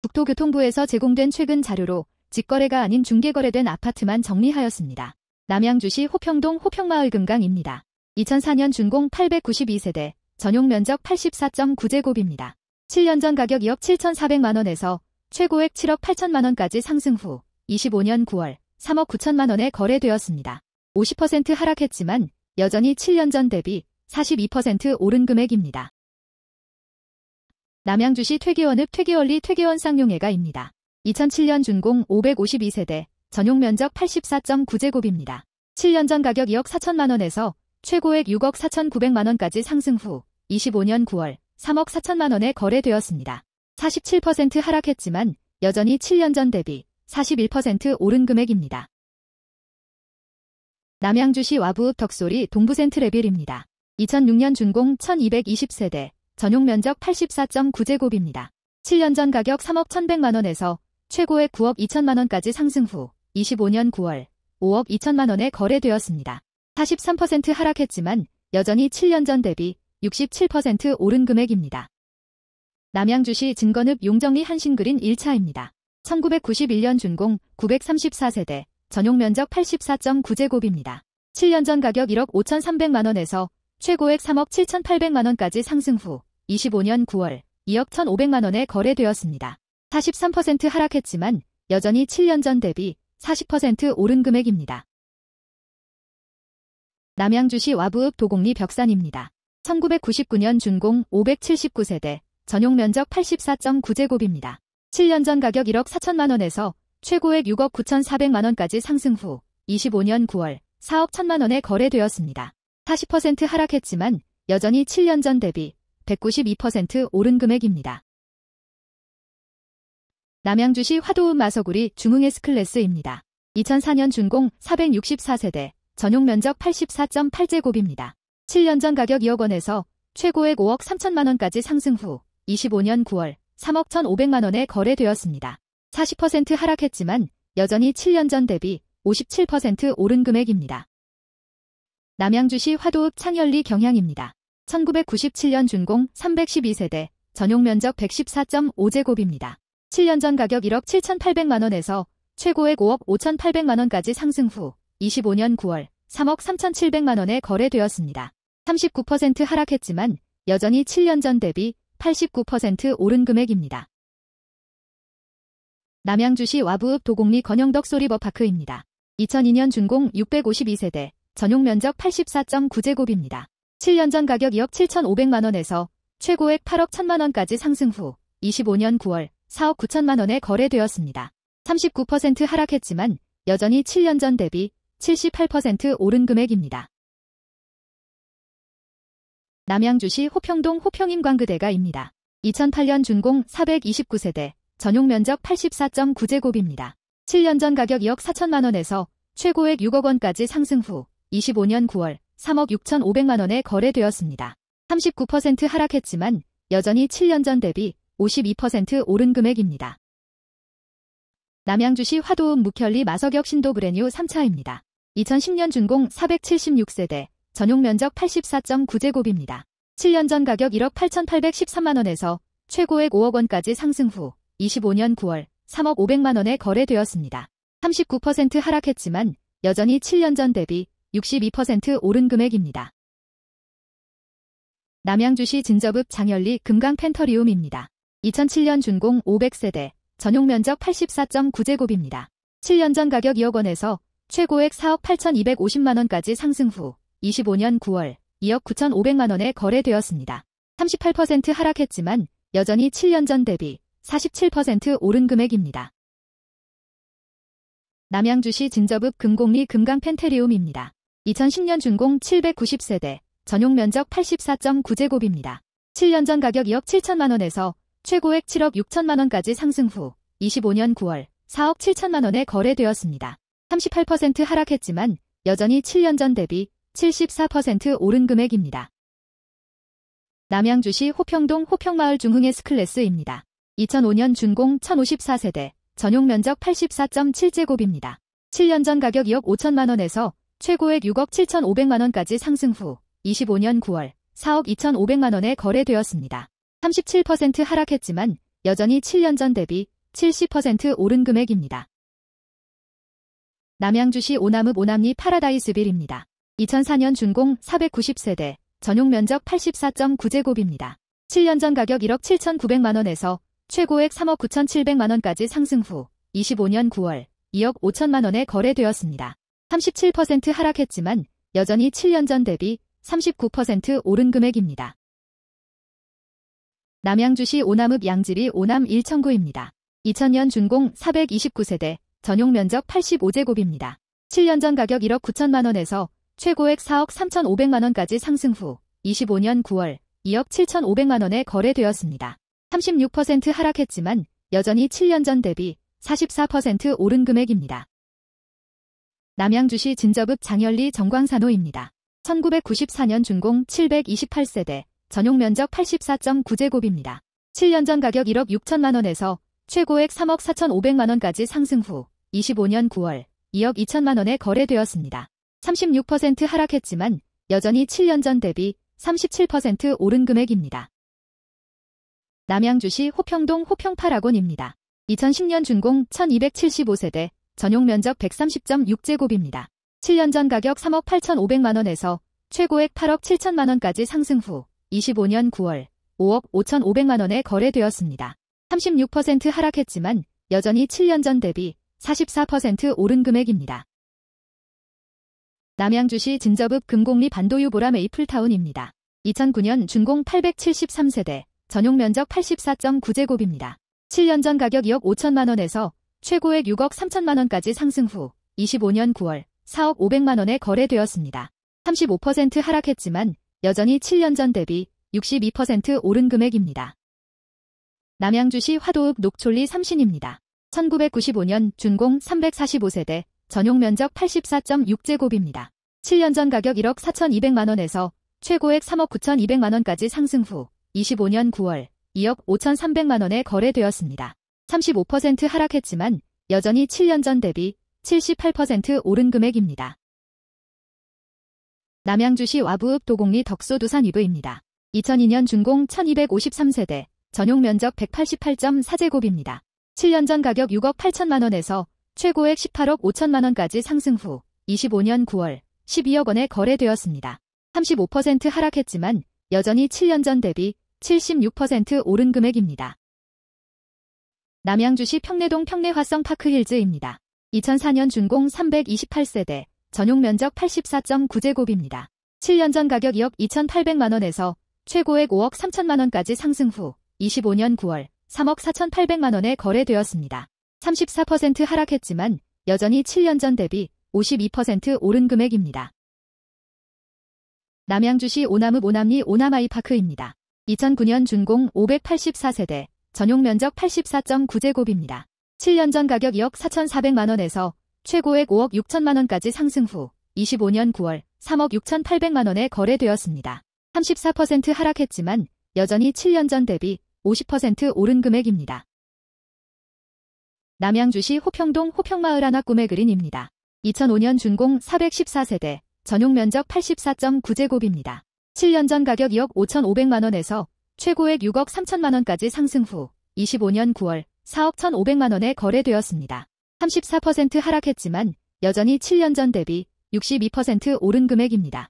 국토교통부에서 제공된 최근 자료로 직거래가 아닌 중개거래된 아파트만 정리하였습니다. 남양주시 호평동 호평마을 금강입니다. 2004년 준공 892세대, 전용 면적 84.9제곱입니다. 7년 전 가격 2억 7,400만원에서 최고액 7억 8천만원까지 상승 후 25년 9월 3억 9천만원에 거래되었습니다. 50% 하락했지만 여전히 7년 전 대비 42% 오른 금액입니다. 남양주시 퇴계원읍 퇴계원리 퇴계원 쌍용회가입니다. 2007년 준공 552세대, 전용 면적 84.9제곱입니다. 7년 전 가격 2억 4천만원에서 최고액 6억 4,900만원까지 상승 후 25년 9월 3억 4천만원에 거래되었습니다. 47% 하락했지만 여전히 7년 전 대비 41% 오른 금액입니다. 남양주시 와부읍 덕소리 동부센트레빌입니다. 2006년 준공 1220세대, 전용 면적 84.9제곱입니다. 7년 전 가격 3억 1,100만원에서 최고액 9억 2천만원까지 상승 후 25년 9월 5억 2천만원에 거래되었습니다. 43% 하락했지만 여전히 7년 전 대비 67% 오른 금액입니다. 남양주시 진건읍 용정리 한신그린 1차입니다. 1991년 준공 934세대, 전용 면적 84.9제곱입니다. 7년 전 가격 1억 5,300만원에서 최고액 3억 7,800만원까지 상승 후 25년 9월 2억 1,500만원에 거래되었습니다. 43% 하락했지만 여전히 7년 전 대비 40% 오른 금액입니다. 남양주시 와부읍 도곡리 벽산입니다. 1999년 준공 579세대, 전용 면적 84.9제곱입니다. 7년 전 가격 1억 4천만원에서 최고액 6억 9,400만원까지 상승 후 25년 9월 4억 1천만원에 거래되었습니다. 40% 하락했지만 여전히 7년 전 대비 192% 오른 금액입니다. 남양주시 화도읍 마서구리 중흥 S클래스입니다. 2004년 준공 464세대, 전용 면적 84.8제곱입니다. 7년 전 가격 2억 원에서 최고액 5억 3천만원까지 상승 후 25년 9월 3억 1,500만원에 거래되었습니다. 40% 하락했지만 여전히 7년 전 대비 57% 오른 금액입니다. 남양주시 화도읍 창현리 경향입니다. 1997년 준공 312세대, 전용 면적 114.5제곱입니다. 7년 전 가격 1억 7,800만원에서 최고액 5억 5,800만원까지 상승 후 25년 9월 3억 3,700만원에 거래되었습니다. 39% 하락했지만 여전히 7년 전 대비 89% 오른 금액입니다. 남양주시 와부읍 도곡리 건영덕 소리버파크입니다. 2002년 준공 652세대, 전용 면적 84.9제곱입니다. 7년 전 가격 2억 7,500만원에서 최고액 8억 1,000만원까지 상승 후 25년 9월 4억 9천만원에 거래되었습니다. 39% 하락했지만 여전히 7년 전 대비 78% 오른 금액입니다. 남양주시 호평동 호평인광그대가입니다. 2008년 준공 429세대, 전용 면적 84.9제곱입니다. 7년 전 가격 2억 4천만원에서 최고액 6억 원까지 상승 후 25년 9월 3억 6,500만원에 거래되었습니다. 39% 하락했지만 여전히 7년 전 대비 52% 오른 금액입니다. 남양주시 화도읍 묵현리 마서격 신도 브레뉴 3차입니다. 2010년 준공 476세대, 전용 면적 84.9제곱입니다. 7년 전 가격 1억 8,813만원에서 최고액 5억 원까지 상승 후 25년 9월 3억 500만원에 거래되었습니다. 39% 하락했지만 여전히 7년 전 대비 62% 오른 금액입니다. 남양주시 진접읍 장현리 금강 펜터리움입니다. 2007년 준공 500세대, 전용 면적 84.9제곱입니다. 7년 전 가격 2억 원에서 최고액 4억 8,250만원까지 상승 후 25년 9월 2억 9,500만원에 거래되었습니다. 38% 하락했지만 여전히 7년 전 대비 47% 오른 금액입니다. 남양주시 진접읍 금곡리 금강 펜테리움입니다. 2010년 준공 790세대, 전용 면적 84.9제곱입니다. 7년 전 가격 2억 7천만원에서 최고액 7억 6천만원까지 상승 후 25년 9월 4억 7천만원에 거래되었습니다. 38% 하락했지만 여전히 7년 전 대비 74% 오른 금액입니다. 남양주시 호평동 호평마을 중흥 S클래스입니다. 2005년 준공 1054세대, 전용 면적 84.7제곱입니다. 7년 전 가격 2억 5천만원에서 최고액 6억 7,500만원까지 상승 후 25년 9월 4억 2,500만원에 거래되었습니다. 37% 하락했지만 여전히 7년 전 대비 70% 오른 금액입니다. 남양주시 오남읍 오남리 파라다이스빌입니다. 2004년 준공 490세대, 전용 면적 84.9제곱입니다. 7년 전 가격 1억 7,900만원에서 최고액 3억 9,700만원까지 상승 후 25년 9월 2억 5천만원에 거래되었습니다. 37% 하락했지만 여전히 7년 전 대비 39% 오른 금액입니다. 남양주시 오남읍 양지리 오남 1천구입니다. 2000년 준공 429세대, 전용 면적 85제곱입니다. 7년 전 가격 1억 9천만원에서 최고액 4억 3,500만원까지 상승 후 25년 9월 2억 7,500만원에 거래되었습니다. 36% 하락했지만 여전히 7년 전 대비 44% 오른 금액입니다. 남양주시 진저읍 장현리 정광산호입니다. 1994년 준공 728세대, 전용 면적 84.9제곱입니다. 7년 전 가격 1억 6천만원에서 최고액 3억 4,500만원까지 상승 후 25년 9월 2억 2천만원에 거래되었습니다. 36% 하락했지만 여전히 7년 전 대비 37% 오른 금액입니다. 남양주시 호평동 호평파라곤입니다. 2010년 준공 1275세대, 전용 면적 130.6제곱입니다. 7년 전 가격 3억 8,500만원에서 최고액 8억 7천만원까지 상승 후 25년 9월 5억 5,500만원에 거래되었습니다. 36% 하락했지만 여전히 7년 전 대비 44% 오른 금액입니다. 남양주시 진저읍 금곡리 반도유 보라 메이플타운입니다. 2009년 준공 873세대, 전용 면적 84.9제곱입니다. 7년 전 가격 2억 5천만원에서 최고액 6억 3천만원까지 상승 후 25년 9월 4억 500만원에 거래되었습니다. 35% 하락했지만 여전히 7년 전 대비 62% 오른 금액입니다. 남양주시 화도읍 녹촌리 삼신입니다. 1995년 준공 345세대, 전용 면적 84.6제곱입니다. 7년 전 가격 1억 4,200만원에서 최고액 3억 9,200만원까지 상승 후 25년 9월 2억 5,300만원에 거래되었습니다. 35% 하락했지만 여전히 7년 전 대비 78% 오른 금액입니다. 남양주시 와부읍 도곡리 덕소두산 위브입니다. 2002년 준공 1253세대, 전용 면적 188.4제곱입니다. 7년 전 가격 6억 8천만원에서 최고액 18억 5천만원까지 상승 후 25년 9월 12억 원에 거래되었습니다. 35% 하락했지만 여전히 7년 전 대비 76% 오른 금액입니다. 남양주시 평내동 평내화성 파크힐즈입니다. 2004년 준공 328세대, 전용 면적 84.9제곱입니다. 7년 전 가격 2억 2,800만원에서 최고액 5억 3천만원까지 상승 후 25년 9월 3억 4,800만원에 거래되었습니다. 34% 하락했지만 여전히 7년 전 대비 52% 오른 금액입니다. 남양주시 오남읍 오남리 오남아이파크입니다. 2009년 준공 584세대, 전용 면적 84.9제곱입니다. 7년 전 가격 2억 4,400만원에서 최고액 5억 6천만원까지 상승 후 25년 9월 3억 6,800만원에 거래되었습니다. 34% 하락했지만 여전히 7년 전 대비 50% 오른 금액입니다. 남양주시 호평동 호평마을 하나 꿈의 그린입니다. 2005년 준공 414세대, 전용 면적 84.9제곱입니다. 7년 전 가격 2억 5,500만원에서 최고액 6억 3천만원까지 상승 후 25년 9월 4억 1,500만원에 거래되었습니다. 34% 하락했지만 여전히 7년 전 대비 62% 오른 금액입니다.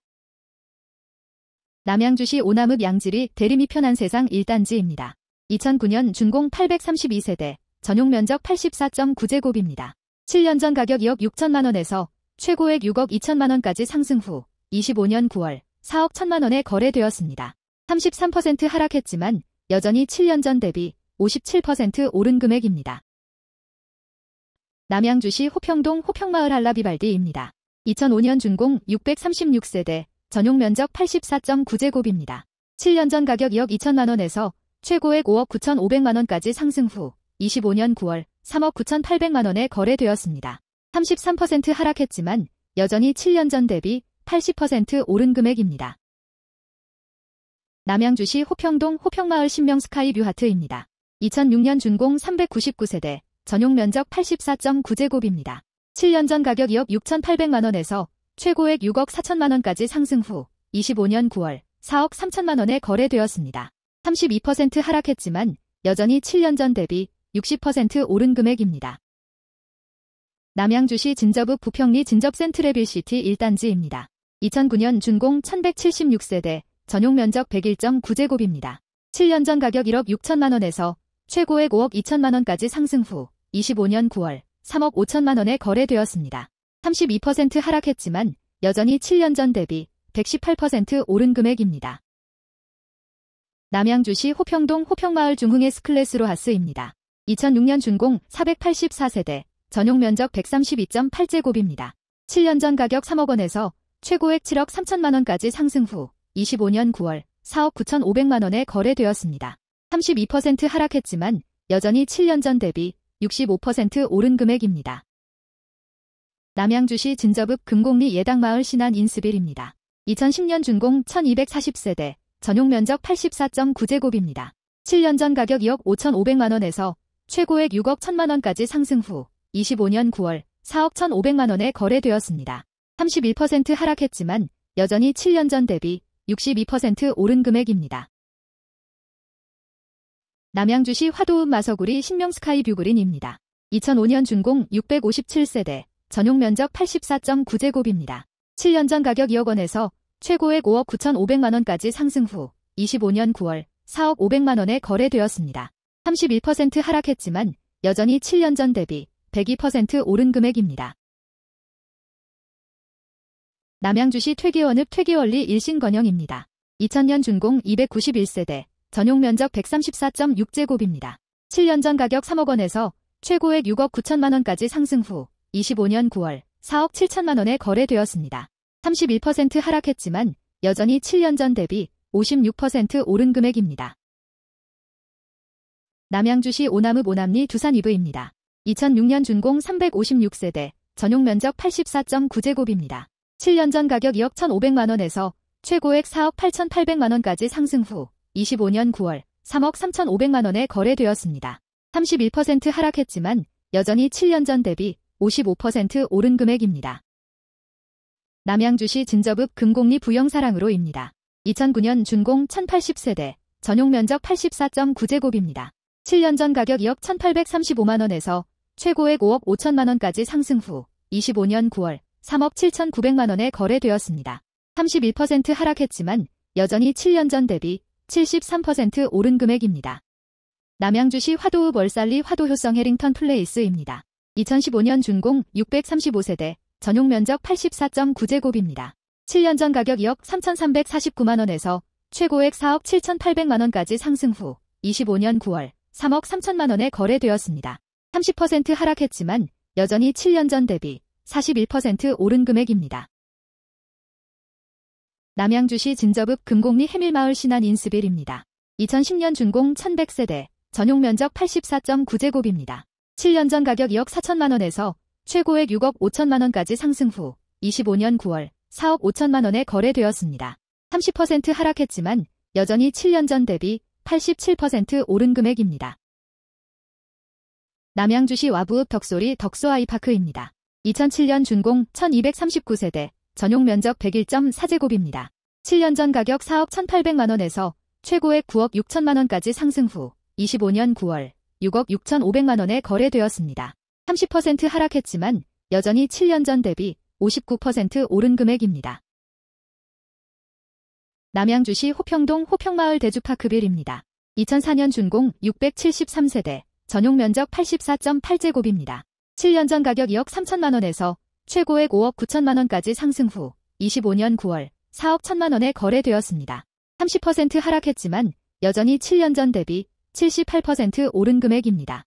남양주시 오남읍 양지리 대림이 편한 세상 1단지입니다. 2009년 준공 832세대, 전용 면적 84.9제곱입니다. 7년 전 가격 2억 6천만원에서 최고액 6억 2천만원까지 상승 후 25년 9월 4억 1천만원에 거래되었습니다. 33% 하락했지만 여전히 7년 전 대비 57% 오른 금액입니다. 남양주시 호평동 호평마을 한라비발디입니다. 2005년 준공 636세대, 전용 면적 84.9제곱입니다. 7년 전 가격 2억 2천만원에서 최고액 5억 9,500만원까지 상승 후 25년 9월 3억 9,800만원에 거래되었습니다. 33% 하락했지만 여전히 7년 전 대비 80% 오른 금액입니다. 남양주시 호평동 호평마을 신명스카이 뷰하트입니다. 2006년 준공 399세대, 전용 면적 84.9제곱입니다. 7년 전 가격 2억 6,800만원에서 최고액 6억 4천만원까지 상승 후 25년 9월 4억 3천만원에 거래되었습니다. 32% 하락했지만 여전히 7년 전 대비 60% 오른 금액입니다. 남양주시 진접읍 부평리 진접센트레빌시티 1단지입니다. 2009년 준공 1176세대, 전용 면적 101.9제곱입니다. 7년 전 가격 1억 6천만 원에서 최고액 5억 2천만 원까지 상승 후 25년 9월 3억 5천만 원에 거래되었습니다. 32% 하락했지만 여전히 7년 전 대비 118% 오른 금액입니다. 남양주시 호평동 호평마을 중흥의 스클래스로 하스입니다. 2006년 준공 484세대, 전용 면적 132.8제곱입니다. 7년 전 가격 3억 원에서 최고액 7억 3천만 원까지 상승 후 25년 9월 4억 9,500만 원에 거래되었습니다. 32% 하락했지만 여전히 7년 전 대비 65% 오른 금액입니다. 남양주시 진접읍 금곡리 예당마을 신안 인스빌입니다. 2010년 준공 1240세대, 전용 면적 84.9제곱입니다. 7년 전 가격 2억 5,500만 원에서 최고액 6억 1천만 원까지 상승 후 25년 9월 4억 1,500만 원에 거래되었습니다. 31% 하락했지만 여전히 7년 전 대비 62% 오른 금액입니다. 남양주시 화도읍 마서구리 신명스카이뷰그린입니다. 2005년 준공 657세대, 전용 면적 84.9제곱입니다. 7년 전 가격 2억 원에서 최고액 5억 9,500만 원까지 상승 후 25년 9월 4억 500만 원에 거래되었습니다. 31% 하락했지만 여전히 7년 전 대비 102% 오른 금액입니다. 남양주시 퇴계원읍 퇴계원리 일신건영입니다. 2000년 준공 291세대, 전용 면적 134.6제곱입니다. 7년 전 가격 3억 원에서 최고액 6억 9천만 원까지 상승 후 25년 9월 4억 7천만 원에 거래되었습니다. 31% 하락했지만 여전히 7년 전 대비 56% 오른 금액입니다. 남양주시 오남읍 오남리 두산이브입니다. 2006년 준공 356세대, 전용 면적 84.9제곱입니다. 7년 전 가격 2억 1,500만 원에서 최고액 4억 8,800만 원까지 상승 후 25년 9월 3억 3,500만 원에 거래되었습니다. 31% 하락했지만 여전히 7년 전 대비 55% 오른 금액입니다. 남양주시 진접읍 금곡리 부영사랑으로입니다. 2009년 준공 1080세대, 전용 면적 84.9제곱입니다. 7년 전 가격 2억 1,835만 원에서 최고액 5억 5천만 원까지 상승 후 25년 9월 3억 7,900만 원에 거래되었습니다. 31% 하락했지만 여전히 7년 전 대비 73% 오른 금액입니다. 남양주시 화도읍 월살리 화도효성 해링턴 플레이스입니다. 2015년 준공 635세대, 전용 면적 84.9제곱입니다. 7년 전 가격 2억 3,349만 원에서 최고액 4억 7,800만 원까지 상승 후 25년 9월 3억 3천만 원에 거래되었습니다. 30% 하락했지만 여전히 7년 전 대비 41% 오른 금액입니다. 남양주시 진접읍 금곡리 해밀마을 신안 인스빌입니다. 2010년 준공 1100세대, 전용 면적 84.9제곱입니다. 7년 전 가격 2억 4천만 원에서 최고액 6억 5천만 원까지 상승 후 25년 9월 4억 5천만 원에 거래되었습니다. 30% 하락했지만 여전히 7년 전 대비 87% 오른 금액입니다. 남양주시 와부읍 덕소리 덕소아이파크입니다. 2007년 준공 1239세대, 전용 면적 101.4제곱입니다. 7년 전 가격 4억 1,800만 원에서 최고액 9억 6천만 원까지 상승 후 25년 9월 6억 6,500만 원에 거래되었습니다. 30% 하락했지만 여전히 7년 전 대비 59% 오른 금액입니다. 남양주시 호평동 호평마을 대주파크빌입니다. 2004년 준공 673세대, 전용 면적 84.8제곱입니다. 7년 전 가격 2억 3천만 원에서 최고액 5억 9천만 원까지 상승 후 25년 9월 4억 1천만 원에 거래되었습니다. 30% 하락했지만 여전히 7년 전 대비 78% 오른 금액입니다.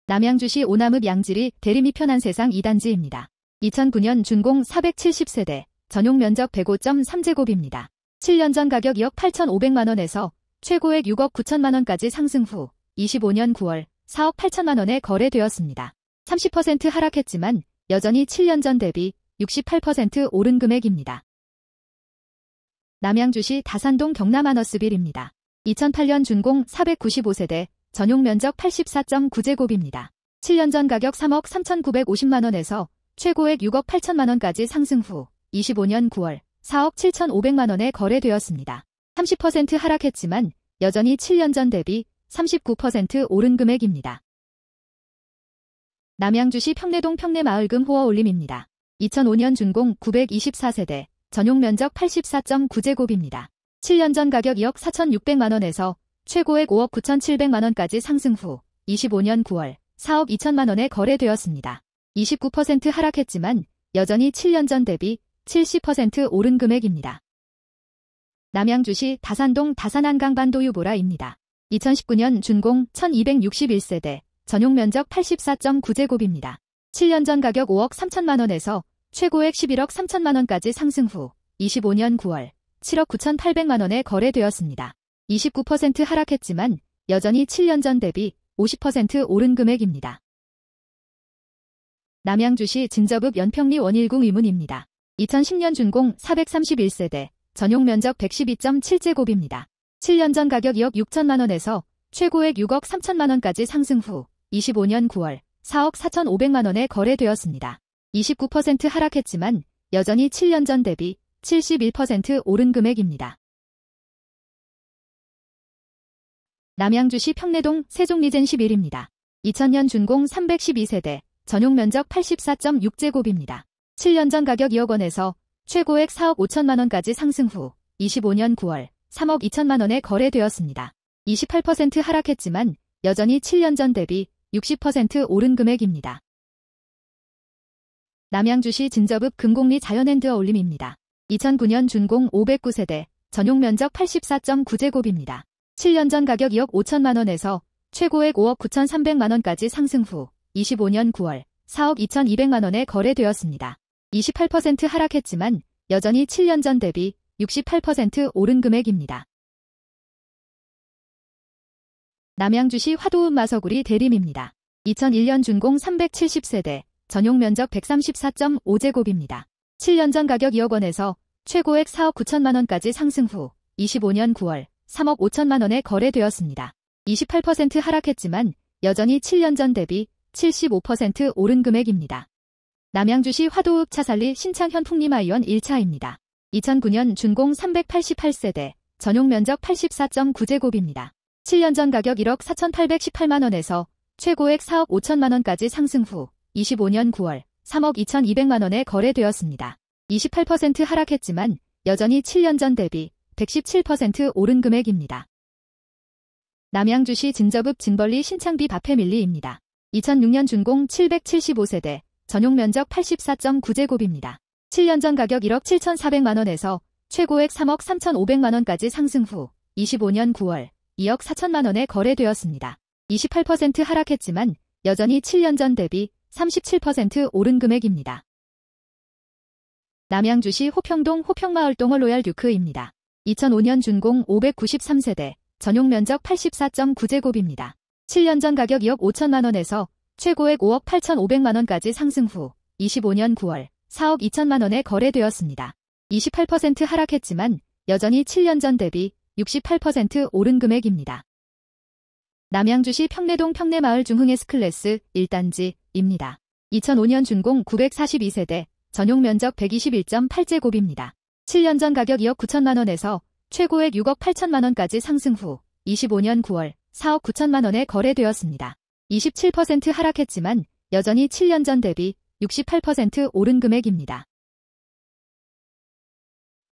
남양주시 오남읍 양지리 대림이 편한 세상 2단지입니다. 2009년 준공 470세대, 전용 면적 105.3제곱입니다. 7년 전 가격 2억 8,500만 원에서 최고액 6억 9천만 원까지 상승 후 25년 9월 4억 8천만 원에 거래되었습니다. 30% 하락했지만 여전히 7년 전 대비 68% 오른 금액입니다. 남양주시 다산동 경남아너스빌입니다. 2008년 준공 495세대, 전용 면적 84.9제곱입니다. 7년 전 가격 3억 3,950만 원에서 최고액 6억 8천만 원까지 상승 후 25년 9월 4억 7,500만 원에 거래되었습니다. 30% 하락했지만 여전히 7년 전 대비 39% 오른 금액입니다. 남양주시 평내동 평내마을금 호화 올림입니다. 2005년 준공 924세대, 전용 면적 84.9제곱입니다. 7년 전 가격 2억 4,600만원에서 최고액 5억 9,700만원까지 상승 후 25년 9월 4억 2천만원에 거래되었습니다. 29% 하락했지만 여전히 7년 전 대비 70% 오른 금액입니다. 남양주시 다산동 다산한강반도유보라입니다. 2019년 준공 1261세대, 전용 면적 84.9제곱입니다. 7년 전 가격 5억 3천만원에서 최고액 11억 3천만원까지 상승 후 25년 9월 7억 9,800만원에 거래되었습니다. 29% 하락했지만 여전히 7년 전 대비 50% 오른 금액입니다. 남양주시 진저읍 연평리 원일궁 위문입니다. 2010년 준공 431세대, 전용 면적 112.7제곱입니다. 7년 전 가격 2억 6천만원에서 최고액 6억 3천만원까지 상승 후 25년 9월 4억 4,500만원에 거래되었습니다. 29% 하락했지만 여전히 7년 전 대비 71% 오른 금액입니다. 남양주시 평내동 세종리젠 11입니다. 2000년 준공 312세대, 전용 면적 84.6제곱입니다. 7년 전 가격 2억 원에서 최고액 4억 5천만원까지 상승 후 25년 9월 3억 2천만원에 거래되었습니다. 28% 하락했지만 여전히 7년 전 대비 60% 오른 금액입니다. 남양주시 진저읍 금곡리 자연앤드 어울림입니다. 2009년 준공 509세대, 전용 면적 84.9제곱입니다. 7년 전 가격 2억 5천만원에서 최고액 5억 9,300만원까지 상승 후 25년 9월 4억 2,200만원에 거래되었습니다. 28% 하락했지만 여전히 7년 전 대비 68% 오른 금액입니다. 남양주시 화도읍 마서구리 대림입니다. 2001년 준공 370세대, 전용 면적 134.5제곱입니다. 7년 전 가격 2억 원에서 최고액 4억 9천만원까지 상승 후 25년 9월 3억 5천만원에 거래되었습니다. 28% 하락했지만 여전히 7년 전 대비 75% 오른 금액입니다. 남양주시 화도읍 차살리 신창현 풍림아이원 1차입니다. 2009년 준공 388세대, 전용 면적 84.9제곱입니다. 7년 전 가격 1억 4,818만원에서 최고액 4억 5천만원까지 상승 후 25년 9월 3억 2,200만원에 거래되었습니다. 28% 하락했지만 여전히 7년 전 대비 117% 오른 금액입니다. 남양주시 진저읍 진벌리 신창비 바페밀리입니다. 2006년 준공 775세대, 전용 면적 84.9제곱입니다. 7년 전 가격 1억 7,400만원에서 최고액 3억 3,500만원까지 상승 후 25년 9월 2억 4천만원에 거래되었습니다. 28% 하락했지만 여전히 7년 전 대비 37% 오른 금액입니다. 남양주시 호평동 호평마을동어 로얄 듀크입니다. 2005년 준공 593세대, 전용 면적 84.9제곱입니다. 7년 전 가격 2억 5천만원에서 최고액 5억 8,500만원까지 상승 후 25년 9월 4억 2천만원에 거래되었습니다. 28% 하락했지만 여전히 7년 전 대비 68% 오른 금액입니다. 남양주시 평내동 평내마을 중흥 S클래스 1단지입니다. 2005년 준공 942세대, 전용 면적 121.8제곱입니다. 7년 전 가격 2억 9천만원에서 최고액 6억 8천만원까지 상승 후 25년 9월 4억 9천만원에 거래되었습니다. 27% 하락했지만 여전히 7년 전 대비 68% 오른 금액입니다.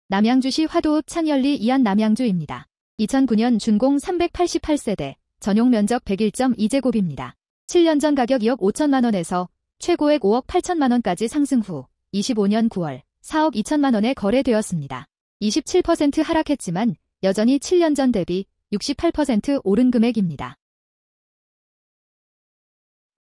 남양주시 화도읍 창열리 이안 남양주입니다. 2009년 준공 388세대, 전용 면적 101.2제곱입니다. 7년 전 가격 2억 5천만원에서 최고액 5억 8천만원까지 상승 후 25년 9월 4억 2천만원에 거래되었습니다. 27% 하락했지만 여전히 7년 전 대비 68% 오른 금액입니다.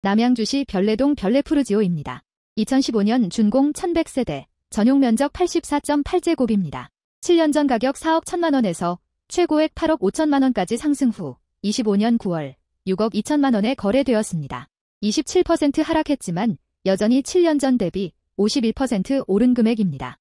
남양주시 별내동 별내푸르지오입니다. 2015년 준공 1100세대, 전용 면적 84.8제곱입니다. 7년 전 가격 4억 1천만원에서 최고액 8억 5천만원까지 상승 후 25년 9월 6억 2천만원에 거래되었습니다. 27% 하락했지만 여전히 7년 전 대비 51% 오른 금액입니다.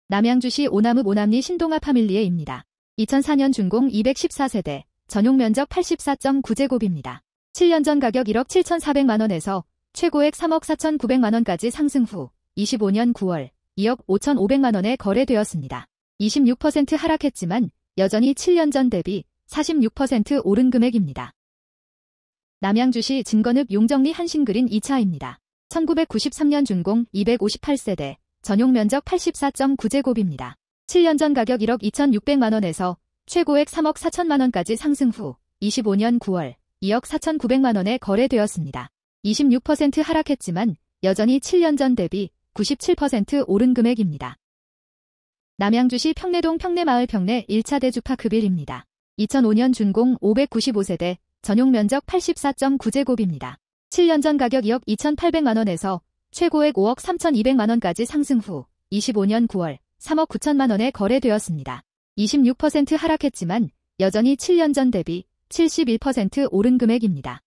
남양주시 오남읍 오남리 신동아 파밀리에입니다. 2004년 준공 214세대, 전용 면적 84.9제곱입니다. 7년 전 가격 1억 7,400만원에서 최고액 3억 4,900만원까지 상승 후 25년 9월 2억 5,500만원에 거래되었습니다. 26% 하락했지만 여전히 7년 전 대비 46% 오른 금액입니다. 남양주시 진건읍 용정리 한신그린 2차입니다. 1993년 준공 258세대, 전용 면적 84.9제곱입니다. 7년 전 가격 1억 2,600만원에서 최고액 3억 4천만원까지 상승 후 25년 9월 2억 4,900만원에 거래되었습니다. 26% 하락했지만 여전히 7년 전 대비 97% 오른 금액입니다. 남양주시 평내동 평내마을 평내 1차 대주파급일입니다. 2005년 준공 595세대, 전용 면적 84.9제곱입니다. 7년 전 가격 2억 2,800만원에서 최고액 5억 3,200만원까지 상승 후 25년 9월 3억 9천만원에 거래되었습니다. 26% 하락했지만 여전히 7년 전 대비 71% 오른 금액입니다.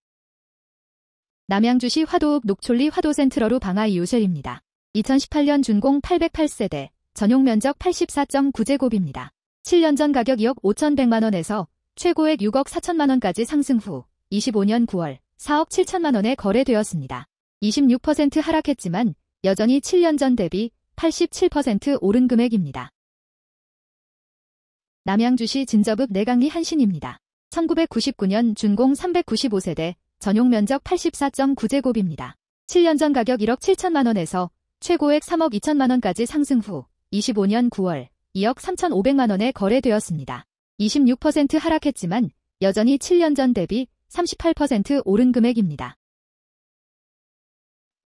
남양주시 화도읍 녹촌리 화도센트러루 방아 이웃셀입니다. 2018년 준공 808세대, 전용 면적 84.9제곱입니다. 7년 전 가격 2억 5,100만원에서 최고액 6억 4천만원까지 상승 후 25년 9월 4억 7천만원에 거래되었습니다. 26% 하락했지만 여전히 7년 전 대비 87% 오른 금액입니다. 남양주시 진접읍 내강리 한신입니다. 1999년 준공 395세대, 전용 면적 84.9제곱입니다. 7년 전 가격 1억 7천만원에서 최고액 3억 2천만원까지 상승 후 25년 9월 2억 3,500만원에 거래되었습니다. 26% 하락했지만 여전히 7년 전 대비 38% 오른 금액입니다.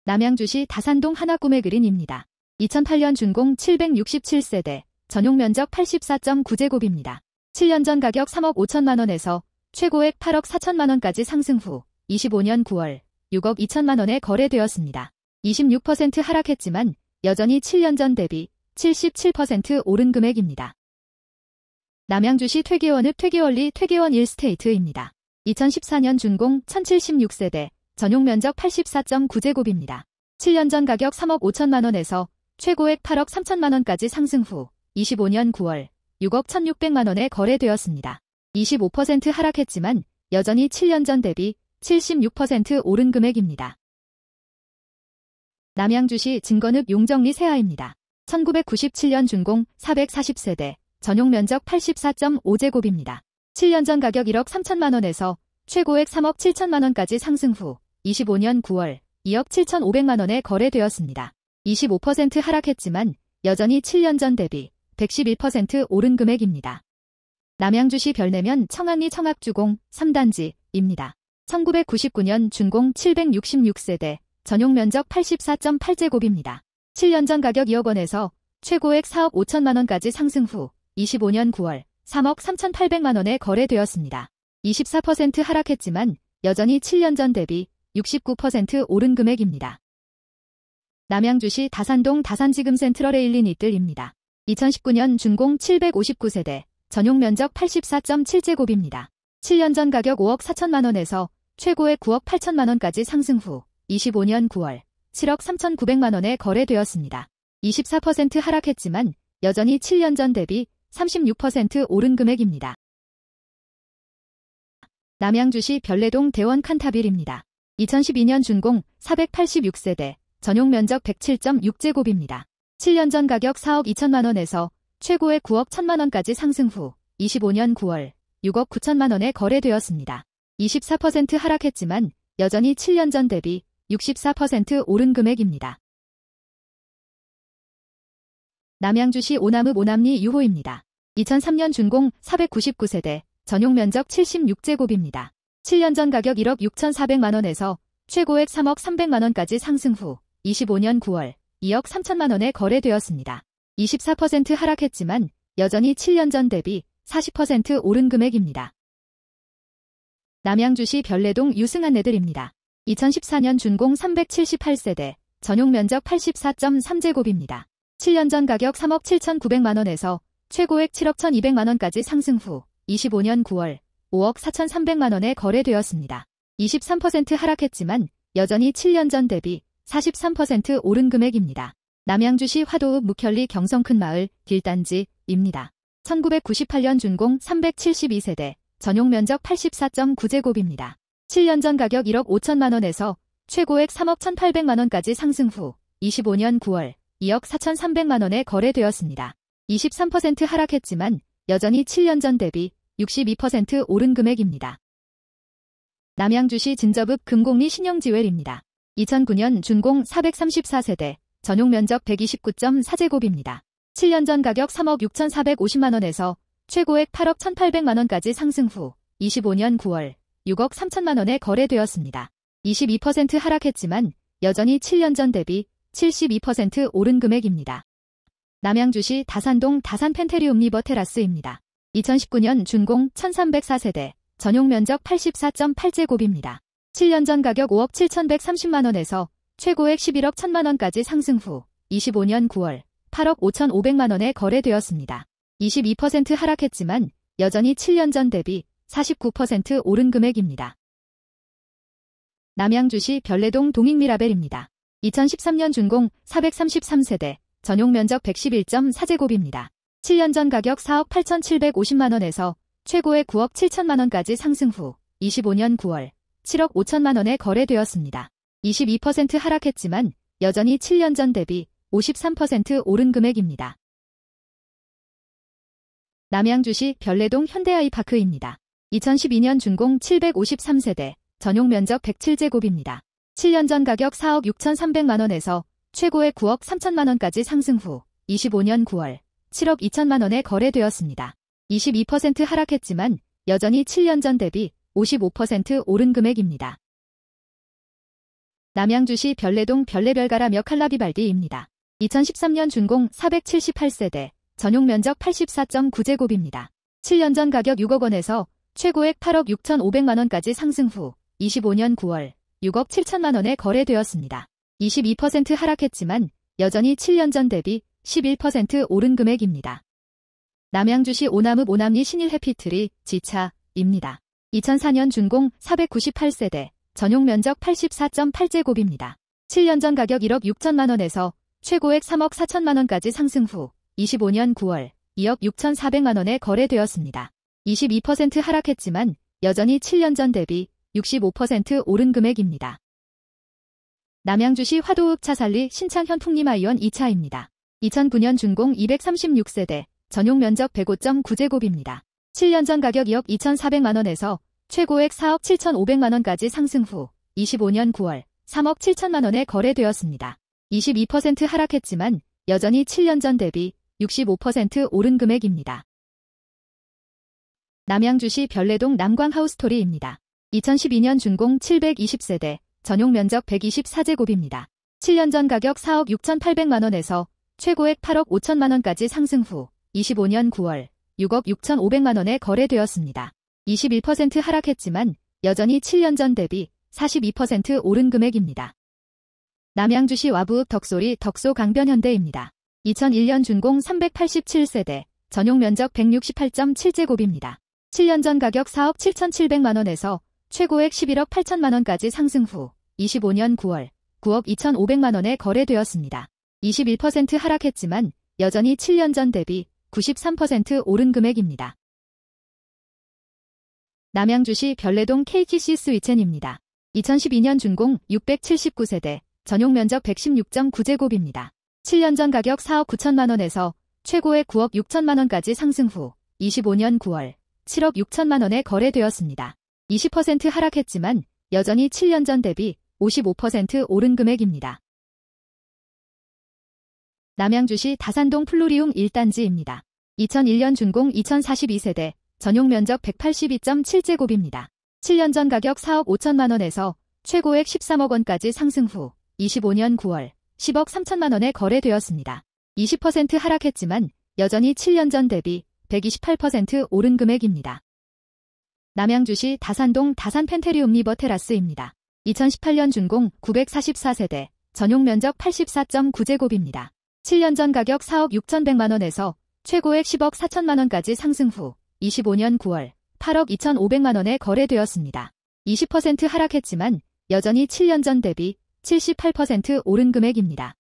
남양주시 다산동 하나꿈의그린입니다. 2008년 준공 767세대, 전용 면적 84.9제곱입니다. 7년 전 가격 3억 5천만원에서 최고액 8억 4천만원까지 상승 후 25년 9월 6억 2천만원에 거래되었습니다. 26% 하락했지만 여전히 7년 전 대비 77% 오른 금액입니다. 남양주시 퇴계원읍 퇴계원리 퇴계원 1스테이트입니다. 2014년 준공 1076세대, 전용 면적 84.9제곱입니다. 7년 전 가격 3억 5천만원에서 최고액 8억 3천만원까지 상승 후 25년 9월 6억 1,600만원에 거래되었습니다. 25% 하락했지만 여전히 7년 전 대비 76% 오른 금액입니다. 남양주시 진건읍 용정리 세아입니다. 1997년 준공 440세대, 전용 면적 84.5제곱입니다. 7년 전 가격 1억 3천만원에서 최고액 3억 7천만원까지 상승 후 25년 9월 2억 7,500만원에 거래되었습니다. 25% 하락했지만 여전히 7년 전 대비 111% 오른 금액입니다. 남양주시 별내면 청안리 청학주공 3단지입니다. 1999년 준공 766세대, 전용 면적 84.8제곱입니다. 7년 전 가격 2억 원에서 최고액 4억 5천만원까지 상승 후 25년 9월 3억 3,800만원에 거래되었습니다. 24% 하락했지만 여전히 7년 전 대비 69% 오른 금액입니다. 남양주시 다산동 다산지금 센트럴에1린2뜰입니다. 2019년 준공 759세대, 전용 면적 84.7제곱입니다. 7년 전 가격 5억 4천만원에서 최고액 9억 8천만원까지 상승 후 25년 9월 7억 3,900만원에 거래되었습니다. 24% 하락했지만 여전히 7년 전 대비 36% 오른 금액입니다. 남양주시 별내동 대원 칸타빌입니다. 2012년 준공 486세대, 전용 면적 107.6제곱입니다. 7년 전 가격 4억 2천만원에서 최고액 9억 1천만원까지 상승 후 25년 9월 6억 9천만원에 거래되었습니다. 24% 하락했지만 여전히 7년 전 대비 64% 오른 금액입니다. 남양주시 오남읍 오남리 유호입니다. 2003년 준공 499세대, 전용 면적 76제곱입니다. 7년 전 가격 1억 6,400만원에서 최고액 3억 300만원까지 상승 후 25년 9월 2억 3천만원에 거래되었습니다. 24% 하락했지만 여전히 7년 전 대비 40% 오른 금액입니다. 남양주시 별내동 유승안네들입니다. 2014년 준공 378세대, 전용 면적 84.3제곱입니다. 7년 전 가격 3억 7,900만원에서 최고액 7억 1,200만원까지 상승 후 25년 9월 5억 4,300만원에 거래되었습니다. 23% 하락했지만 여전히 7년 전 대비 43% 오른 금액입니다. 남양주시 화도읍 묵현리 경성큰마을 길단지입니다. 1998년 준공 372세대, 전용 면적 84.9제곱입니다. 7년 전 가격 1억 5천만원에서 최고액 3억 1,800만원까지 상승 후 25년 9월 2억 4,300만원에 거래되었습니다. 23% 하락했지만 여전히 7년 전 대비 62% 오른 금액입니다. 남양주시 진저읍 금곡리 신영지웰입니다. 2009년 준공 434세대, 전용 면적 129.4제곱입니다. 7년 전 가격 3억 6,450만원에서 최고액 8억 1,800만원까지 상승 후 25년 9월 6억 3천만원에 거래되었습니다. 22% 하락했지만 여전히 7년 전 대비 72% 오른 금액입니다. 남양주시 다산동 다산 펜테리움 리버 테라스입니다. 2019년 준공 1,304세대, 전용 면적 84.8제곱입니다. 7년 전 가격 5억 7,130만원에서 최고액 11억 1,000만원까지 상승 후 25년 9월 8억 5,500만원에 거래되었습니다. 22% 하락했지만 여전히 7년 전 대비 49% 오른 금액입니다. 남양주시 별내동 동익미라벨입니다. 2013년 준공 433세대, 전용 면적 111.4제곱입니다. 7년 전 가격 4억 8,750만원에서 최고액 9억 7천만원까지 상승 후 25년 9월 7억 5천만원에 거래되었습니다. 22% 하락했지만 여전히 7년 전 대비 53% 오른 금액입니다. 남양주시 별내동 현대아이파크입니다. 2012년 준공 753세대, 전용 면적 107제곱입니다. 7년 전 가격 4억 6,300만원에서 최고액 9억 3천만원까지 상승 후 25년 9월 7억 2천만원에 거래되었습니다. 22% 하락했지만 여전히 7년 전 대비 55% 오른 금액입니다. 남양주시 별내동 별내별가라 멱칼라비발디입니다. 2013년 준공 478세대, 전용 면적 84.9제곱입니다. 7년 전 가격 6억 원에서 최고액 8억 6,500만원까지 상승 후 25년 9월 6억 7천만원에 거래되었습니다. 22% 하락했지만 여전히 7년 전 대비 11% 오른 금액입니다. 남양주시 오남읍 오남리 신일 해피트리 지차입니다. 2004년 준공 498세대, 전용 면적 84.8제곱입니다. 7년 전 가격 1억 6천만원에서 최고액 3억 4천만원까지 상승 후 25년 9월 2억 6,400만원에 거래되었습니다. 22% 하락했지만 여전히 7년 전 대비 65% 오른 금액입니다. 남양주시 화도읍 차살리 신창현 풍림아이원 2차입니다. 2009년 준공 236세대, 전용 면적 105.9제곱입니다. 7년 전 가격 2억 2,400만원에서 최고액 4억 7,500만원까지 상승 후 25년 9월 3억 7천만원에 거래되었습니다. 22% 하락했지만 여전히 7년 전 대비 65% 오른 금액입니다. 남양주시 별내동 남광하우스토리입니다. 2012년 준공 720세대, 전용 면적 124제곱입니다. 7년 전 가격 4억 6,800만원에서 최고액 8억 5천만원까지 상승 후 25년 9월 6억 6,500만원에 거래되었습니다. 21% 하락했지만 여전히 7년 전 대비 42% 오른 금액입니다. 남양주시 와부읍 덕소리 덕소 강변현대입니다. 2001년 준공 387세대, 전용 면적 168.7제곱입니다. 7년 전 가격 4억 7,700만원에서 최고액 11억 8천만원까지 상승 후 25년 9월 9억 2,500만원에 거래되었습니다. 21% 하락했지만 여전히 7년 전 대비 93% 오른 금액입니다. 남양주시 별내동 KTC 스위첸입니다. 2012년 준공 679세대, 전용 면적 116.9제곱입니다. 7년 전 가격 4억 9천만원에서 최고액 9억 6천만원까지 상승 후 25년 9월 7억 6천만원에 거래되었습니다. 20% 하락했지만 여전히 7년 전 대비 55% 오른 금액입니다. 남양주시 다산동 플루리움 1단지입니다. 2001년 준공 2042세대, 전용 면적 182.7제곱입니다. 7년 전 가격 4억 5천만원에서 최고액 13억 원까지 상승 후 25년 9월 10억 3천만원에 거래되었습니다. 20% 하락했지만 여전히 7년 전 대비 128% 오른 금액입니다. 남양주시 다산동 다산 펜테리움 리버 테라스입니다. 2018년 준공 944세대, 전용 면적 84.9제곱입니다. 7년 전 가격 4억 6,100만원에서 최고액 10억 4천만원까지 상승 후 25년 9월 8억 2,500만원에 거래되었습니다. 20% 하락했지만 여전히 7년 전 대비 78% 오른 금액입니다.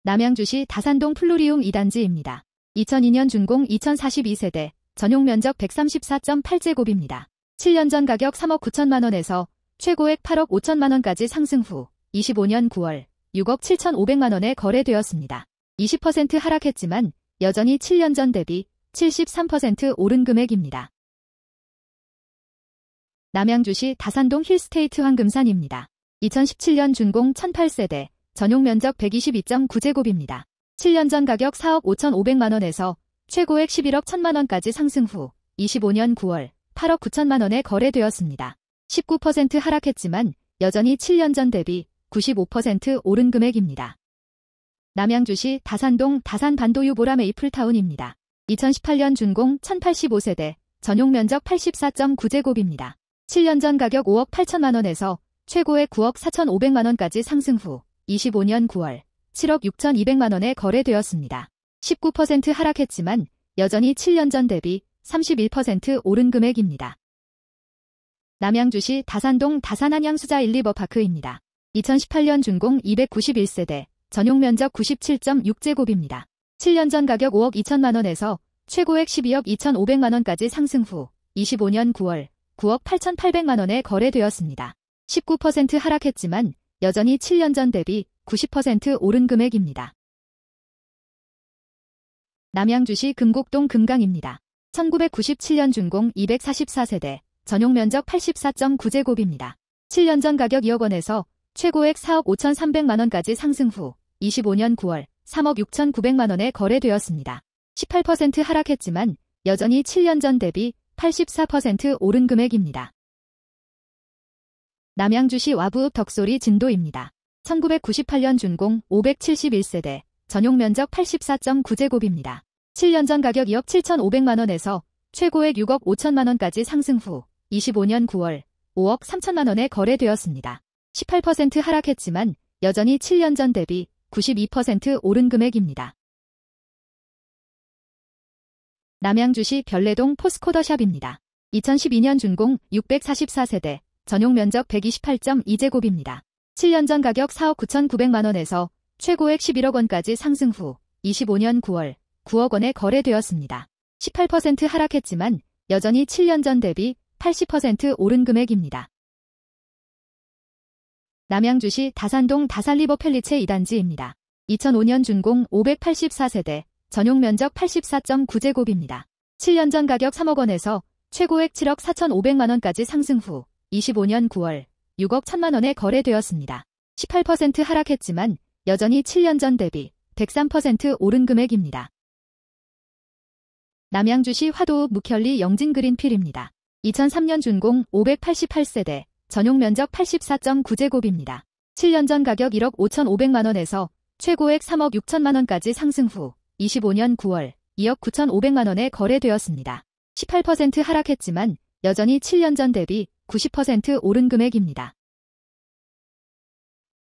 남양주시 다산동 플루리움 2단지입니다. 2002년 준공 2042세대, 전용 면적 134.8제곱입니다. 7년 전 가격 3억 9천만원에서 최고액 8억 5천만원까지 상승 후 25년 9월 6억 7,500만원에 거래되었습니다. 20% 하락했지만 여전히 7년 전 대비 73% 오른 금액입니다. 남양주시 다산동 힐스테이트 황금산입니다. 2017년 준공 1008세대, 전용 면적 122.9제곱입니다. 7년 전 가격 4억 5,500만원에서 최고액 11억 1천만원까지 상승 후 25년 9월 8억 9천만원에 거래되었습니다. 19% 하락했지만 여전히 7년 전 대비 95% 오른 금액입니다. 남양주시 다산동 다산반도유 보라 메이플타운입니다. 2018년 준공 1085세대, 전용 면적 84.9제곱입니다. 7년 전 가격 5억 8천만원에서 최고액 9억 4,500만원까지 상승 후 25년 9월 7억 6,200만원에 거래되었습니다. 19% 하락했지만 여전히 7년 전 대비 31% 오른 금액입니다. 남양주시 다산동 다산한양수자 1리버파크입니다. 2018년 준공 291세대, 전용 면적 97.6제곱입니다. 7년 전 가격 5억 2천만원에서 최고액 12억 2,500만원까지 상승 후 25년 9월 9억 8,800만원에 거래되었습니다. 19% 하락했지만 여전히 7년 전 대비 90% 오른 금액입니다. 남양주시 금곡동 금강입니다. 1997년 준공 244세대, 전용 면적 84.9제곱입니다. 7년 전 가격 2억 원에서 최고액 4억 5,300만원까지 상승 후 25년 9월 3억 6,900만원에 거래되었습니다. 18% 하락했지만 여전히 7년 전 대비 84% 오른 금액입니다. 남양주시 와부읍 덕소리 진도입니다. 1998년 준공 571세대, 전용 면적 84.9제곱입니다. 7년 전 가격 2억 7,500만원에서 최고액 6억 5천만원까지 상승 후 25년 9월 5억 3천만원에 거래되었습니다. 18% 하락했지만 여전히 7년 전 대비 92% 오른 금액입니다. 남양주시 별내동 포스코더샵입니다. 2012년 준공 644세대, 전용 면적 128.2제곱입니다. 7년 전 가격 4억 9,900만원에서 최고액 11억 원까지 상승 후 25년 9월 9억 원에 거래되었습니다. 18% 하락했지만 여전히 7년 전 대비 80% 오른 금액입니다. 남양주시 다산동 다산리버 펠리체 2단지입니다. 2005년 준공 584세대, 전용 면적 84.9제곱입니다. 7년 전 가격 3억 원에서 최고액 7억 4,500만원까지 상승 후 25년 9월 6억 1천만원에 거래되었습니다. 18% 하락했지만 여전히 7년 전 대비 103% 오른 금액입니다. 남양주시 화도읍 묵현리 영진그린필입니다. 2003년 준공 588세대, 전용 면적 84.9제곱입니다. 7년 전 가격 1억 5,500만원에서 최고액 3억 6천만원까지 상승 후 25년 9월 2억 9,500만원에 거래되었습니다. 18% 하락했지만 여전히 7년 전 대비 90% 오른 금액입니다.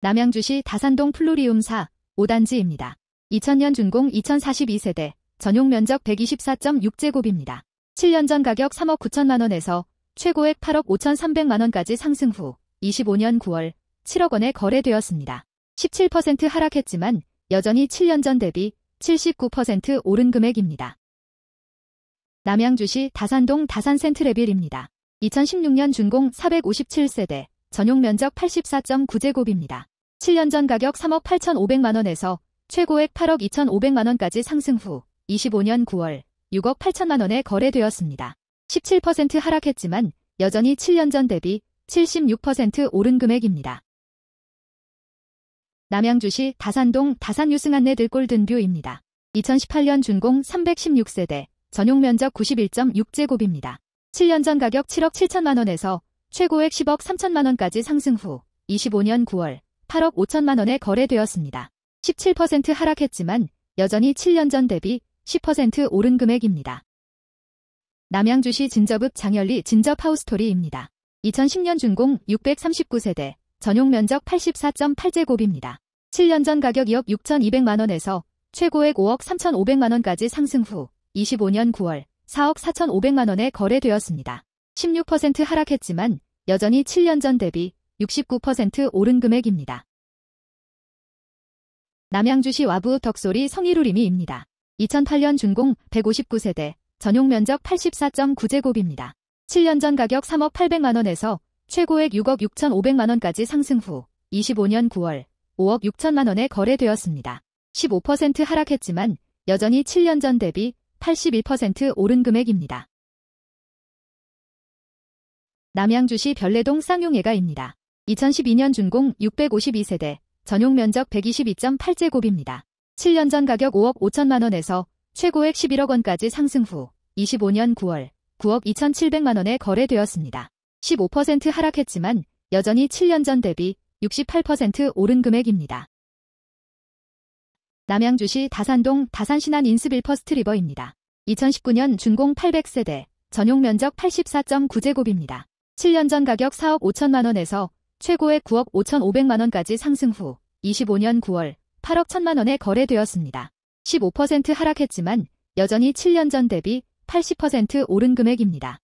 남양주시 다산동 플로리움 4, 5단지입니다. 2000년 준공 2042세대, 전용 면적 124.6제곱입니다. 7년 전 가격 3억 9천만원에서 최고액 8억 5,300만원까지 상승 후 25년 9월 7억 원에 거래되었습니다. 17% 하락했지만 여전히 7년 전 대비 79% 오른 금액입니다. 남양주시 다산동 다산센트레빌입니다. 2016년 준공 457세대, 전용 면적 84.9제곱입니다. 7년 전 가격 3억 8,500만원에서 최고액 8억 2,500만원까지 상승 후 25년 9월 6억 8천만원에 거래되었습니다. 17% 하락했지만 여전히 7년 전 대비 76% 오른 금액입니다. 남양주시 다산동 다산유승안내 들골든뷰입니다. 2018년 준공 316세대, 전용 면적 91.6제곱입니다. 7년 전 가격 7억 7천만원에서 최고액 10억 3천만원까지 상승 후 25년 9월 8억 5천만원에 거래되었습니다. 17% 하락했지만 여전히 7년 전 대비 10% 오른 금액입니다. 남양주시 진접읍 장현리 진접하우스토리입니다. 2010년 준공 639세대, 전용 면적 84.8제곱입니다. 7년 전 가격 2억 6,200만원에서 최고액 5억 3,500만원까지 상승 후 25년 9월 4억 4,500만원에 거래되었습니다. 16% 하락했지만 여전히 7년 전 대비 69% 오른 금액입니다. 남양주시 와부 덕소리 성이루리미입니다. 2008년 준공 159세대, 전용 면적 84.9제곱입니다. 7년 전 가격 3억 800만원에서 최고액 6억 6,500만원까지 상승 후 25년 9월 5억 6천만원에 거래되었습니다. 15% 하락했지만 여전히 7년 전 대비 81% 오른 금액입니다. 남양주시 별내동 쌍용예가입니다. 2012년 준공 652세대, 전용 면적 122.8제곱입니다. 7년 전 가격 5억 5천만 원에서 최고액 11억 원까지 상승 후 25년 9월 9억 2,700만 원에 거래되었습니다. 15% 하락했지만 여전히 7년 전 대비 68% 오른 금액입니다. 남양주시 다산동 다산신안 인스빌 퍼스트리버입니다. 2019년 준공 800세대, 전용 면적 84.9제곱입니다. 7년 전 가격 4억 5천만 원에서 최고액 9억 5,500만 원까지 상승 후 25년 9월 8억 1천만 원에 거래되었습니다. 15% 하락했지만 여전히 7년 전 대비 80% 오른 금액입니다.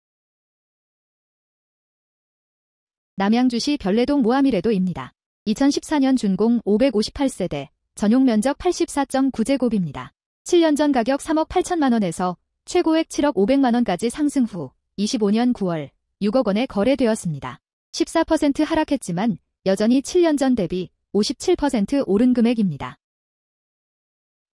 남양주시 별내동 모하미레도입니다. 2014년 준공 558세대, 전용 면적 84.9제곱입니다. 7년 전 가격 3억 8천만 원에서 최고액 7억 500만 원까지 상승 후 25년 9월 6억 원에 거래되었습니다. 14% 하락했지만 여전히 7년 전 대비 57% 오른 금액입니다.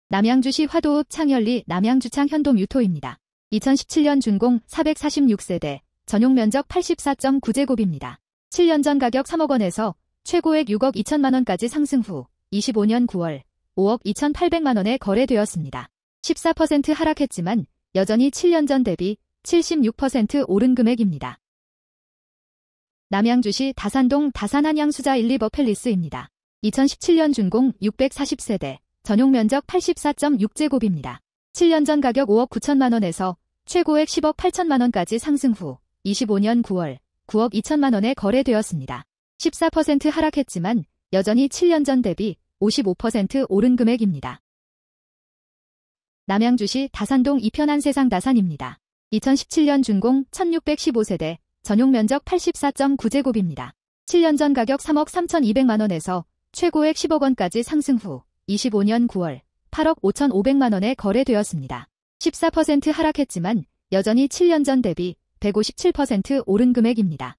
남양주시 화도읍 창현리 남양주창 현동 유토입니다. 2017년 준공 446세대, 전용 면적 84.9제곱입니다. 7년 전 가격 3억 원에서 최고액 6억 2천만 원까지 상승 후 25년 9월 5억 2,800만 원에 거래되었습니다. 14% 하락했지만 여전히 7년 전 대비 76% 오른 금액입니다. 남양주시 다산동 다산한양수자 1리버 팰리스입니다. 2017년 준공 640세대, 전용 면적 84.6제곱입니다. 7년 전 가격 5억 9천만 원에서 최고액 10억 8천만 원까지 상승 후 25년 9월 9억 2천만 원에 거래되었습니다. 14% 하락했지만 여전히 7년 전 대비 55% 오른 금액입니다. 남양주시 다산동 이편한 세상 다산입니다. 2017년 준공 1615세대, 전용 면적 84.9제곱입니다. 7년 전 가격 3억 3,200만 원에서 최고액 10억 원까지 상승 후 25년 9월 8억 5,500만 원에 거래되었습니다. 14% 하락했지만 여전히 7년 전 대비 157% 오른 금액입니다.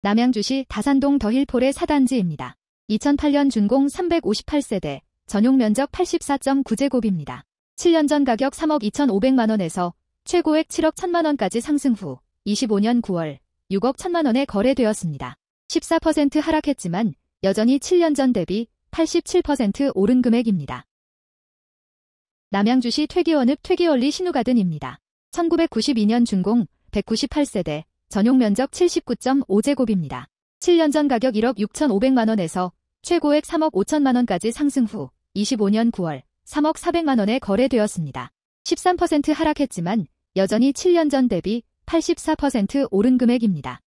남양주시 다산동 더힐폴의 4단지입니다. 2008년 준공 358세대, 전용 면적 84.9제곱입니다. 7년 전 가격 3억 2,500만 원에서 최고액 7억 1천만 원까지 상승 후 25년 9월 6억 1천만 원에 거래되었습니다. 14% 하락했지만 여전히 7년 전 대비 87% 오른 금액입니다. 남양주시 퇴계원읍 퇴계원리 신우가든입니다. 1992년 준공 198세대, 전용 면적 79.5제곱입니다. 7년 전 가격 1억 6,500만 원에서 최고액 3억 5천만 원까지 상승 후 25년 9월 3억 400만 원에 거래되었습니다. 13% 하락했지만 여전히 7년 전 대비 84% 오른 금액입니다.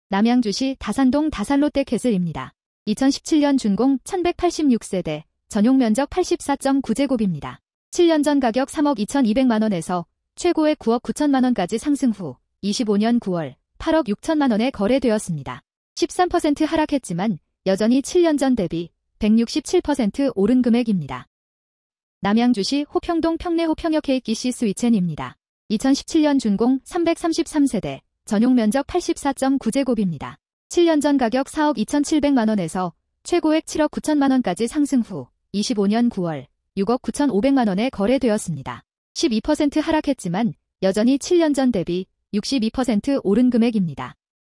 남양주시 다산동 다산롯데캐슬입니다. 2017년 준공 1186세대, 전용 면적 84.9제곱입니다. 7년 전 가격 3억 2,200만 원에서 최고액 9억 9천만 원까지 상승 후 25년 9월 8억 6천만 원에 거래되었습니다. 13% 하락했지만 여전히 7년 전 대비 167% 오른 금액입니다. 남양주시 호평동 평내호평역 KKC 스위첸입니다. 2017년 준공 333세대, 전용 면적 84.9제곱입니다. 7년 전 가격 4억 2,700만 원에서 최고액 7억 9천만 원까지 상승 후 25년 9월 6억 9,500만 원에 거래되었습니다. 12% 하락했지만 여전히 7년 전 대비 62% 오른 금액입니다.